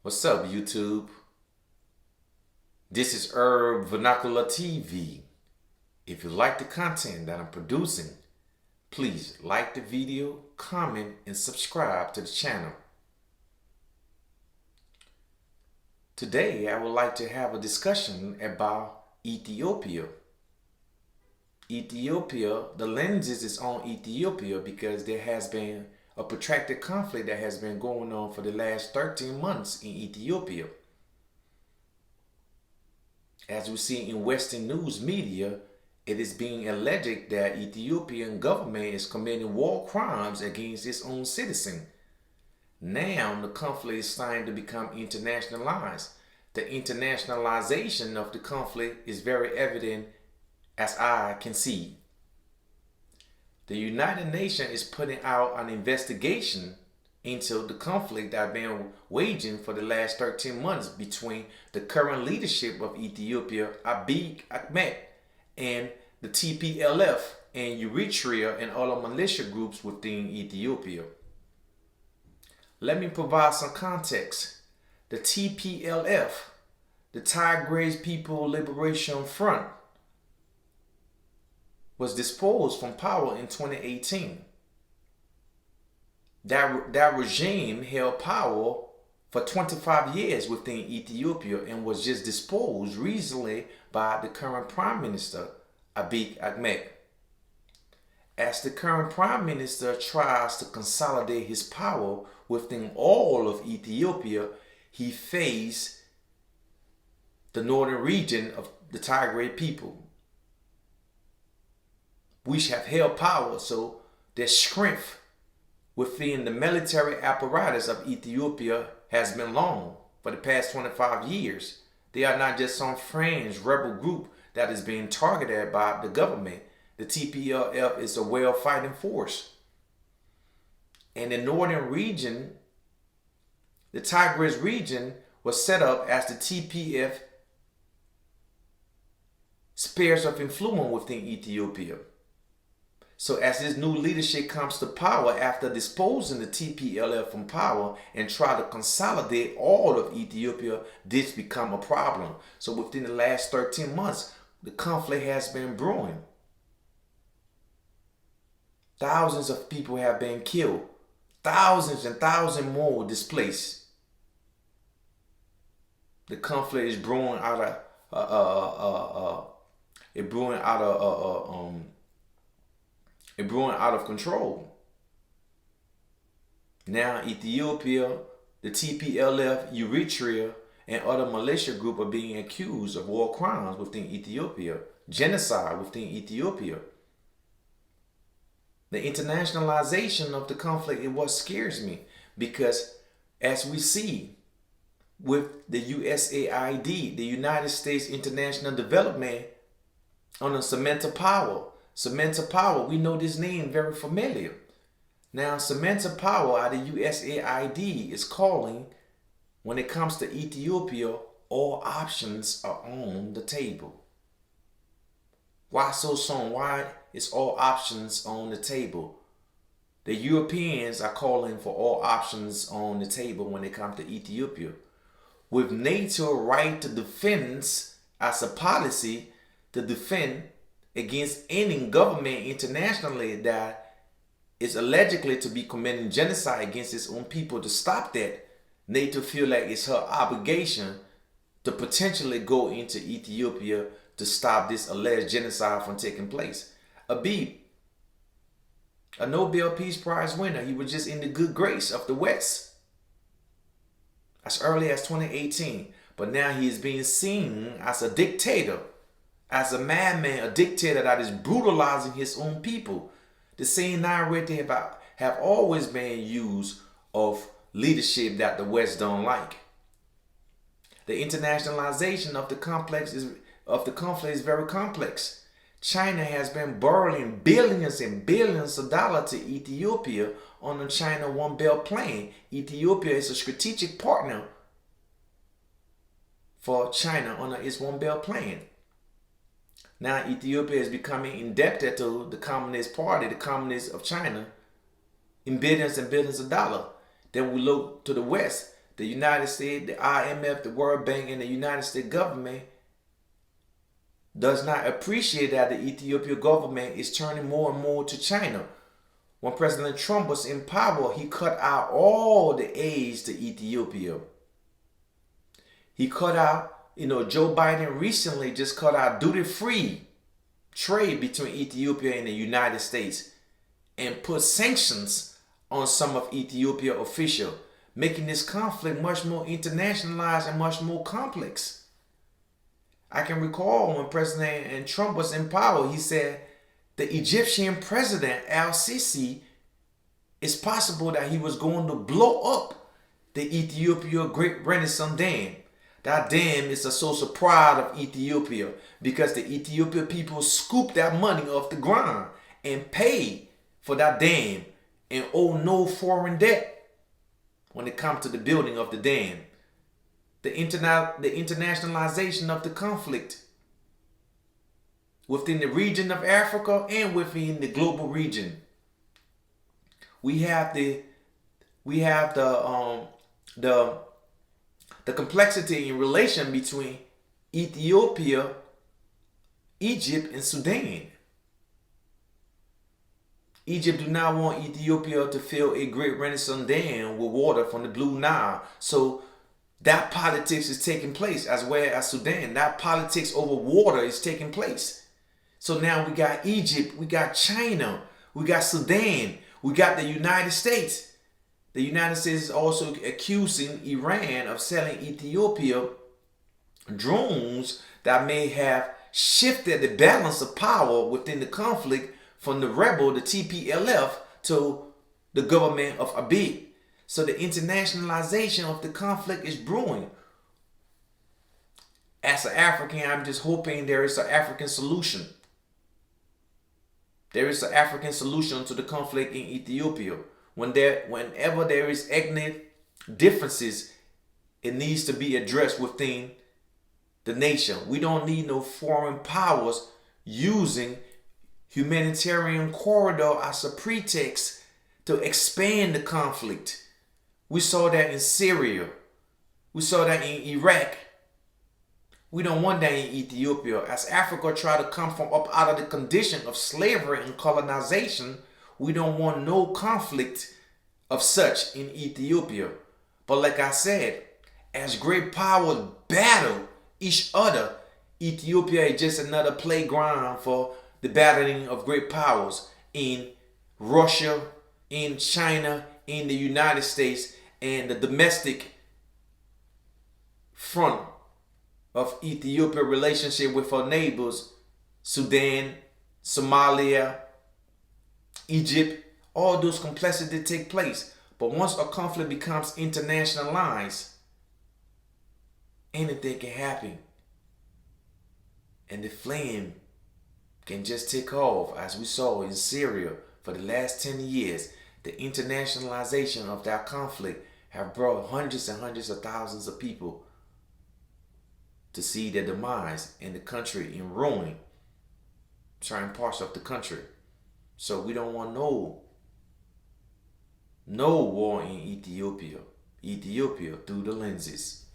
What's up, YouTube? This is Herb Vernacular TV. If you like the content that I'm producing, please like the video, comment, and subscribe to the channel. Today, I would like to have a discussion about Ethiopia. Ethiopia, the lenses is on Ethiopia because there has been a protracted conflict that has been going on for the last 13 months in Ethiopia. As we see in Western news media, it is being alleged that Ethiopian government is committing war crimes against its own citizens. Now the conflict is starting to become internationalized. The internationalization of the conflict is very evident as I can see. The United Nations is putting out an investigation into the conflict that has been waging for the last 13 months between the current leadership of Ethiopia, Abiy Ahmed, and the TPLF and Eritrea and other militia groups within Ethiopia. Let me provide some context. The TPLF, the Tigray People Liberation Front, was disposed from power in 2018. That regime held power for 25 years within Ethiopia and was just disposed recently by the current Prime Minister, Abiy Ahmed. As the current Prime Minister tries to consolidate his power within all of Ethiopia, he faced the northern region of the Tigray people, which have held power, so their strength within the military apparatus of Ethiopia has been long for the past 25 years. They are not just some fringe rebel group that is being targeted by the government. The TPLF is a well-fighting force. And the northern region, the Tigray region, was set up as the TPF spheres of influence within Ethiopia. So as this new leadership comes to power after disposing the TPLF from power and try to consolidate all of Ethiopia, this become a problem. So within the last 13 months, the conflict has been brewing. Thousands of people have been killed. Thousands and thousands more displaced. The conflict is brewing out of control. Now Ethiopia, the TPLF, Eritrea, and other militia groups are being accused of war crimes within Ethiopia, genocide within Ethiopia. The internationalization of the conflict is what scares me, because as we see with the USAID, the United States International Development, on a Samantha Power, we know this name very familiar. Now, Samantha Power out of USAID is calling, when it comes to Ethiopia, all options are on the table. Why so soon? Why is all options on the table? The Europeans are calling for all options on the table when it comes to Ethiopia. With NATO right to defense as a policy to defend against any government internationally that is allegedly to be committing genocide against its own people, to stop that, NATO feel like it's her obligation to potentially go into Ethiopia to stop this alleged genocide from taking place. Abiy, a Nobel Peace Prize winner, he was just in the good grace of the West as early as 2018, but now he is being seen as a dictator, as a madman, a dictator that is brutalizing his own people. The same narrative have always been used of leadership that the West don't like. The internationalization of the conflict is very complex. China has been borrowing billions and billions of dollars to Ethiopia on the China One Belt plan. Ethiopia is a strategic partner for China on its One Belt plan. Now Ethiopia is becoming indebted to the Communist Party, the Communists of China, in billions and billions of dollars. Then we look to the West. the United States, the IMF, the World Bank, and the United States government does not appreciate that the Ethiopian government is turning more and more to China. When President Trump was in power, he cut out all the aids to Ethiopia. He cut out, Joe Biden recently just cut out duty-free trade between Ethiopia and the United States and put sanctions on some of Ethiopia officials, making this conflict much more internationalized and much more complex. I can recall when President Trump was in power, he said the Egyptian president Al-Sisi, it's possible that he was going to blow up the Ethiopia Great Renaissance Dam. That dam is a source of pride of Ethiopia because the Ethiopian people scooped that money off the ground and paid for that dam and owe no foreign debt when it comes to the building of the dam. The internationalization of the conflict within the region of Africa and within the global region. We have the complexity in relation between Ethiopia, Egypt, and Sudan. Egypt do not want Ethiopia to fill a great Renaissance dam with water from the Blue Nile. So that politics is taking place, as well as Sudan. That politics over water is taking place. So now we got Egypt, we got China, we got Sudan, we got the United States. The United States is also accusing Iran of selling Ethiopia drones that may have shifted the balance of power within the conflict from the rebel, the TPLF, to the government of Abiy. So the internationalization of the conflict is brewing. As an African, I'm just hoping there is an African solution. There is an African solution to the conflict in Ethiopia. Whenever there is ethnic differences, it needs to be addressed within the nation. We don't need no foreign powers using humanitarian corridor as a pretext to expand the conflict. We saw that in Syria. We saw that in Iraq. We don't want that in Ethiopia. As Africa try to come from up out of the condition of slavery and colonization, we don't want no conflict of such in Ethiopia. But like I said, as great powers battle each other, Ethiopia is just another playground for the battling of great powers in Russia, in China, in the United States, and the domestic front of Ethiopia relationship with her neighbors, Sudan, Somalia, Egypt. All those complexities take place. But once a conflict becomes internationalized, anything can happen. And the flame can just take off, as we saw in Syria for the last 10 years. The internationalization of that conflict have brought hundreds and hundreds of thousands of people to see their demise in the country in ruin, certain parts of the country. So we don't want no war in Ethiopia. Ethiopia through the lenses.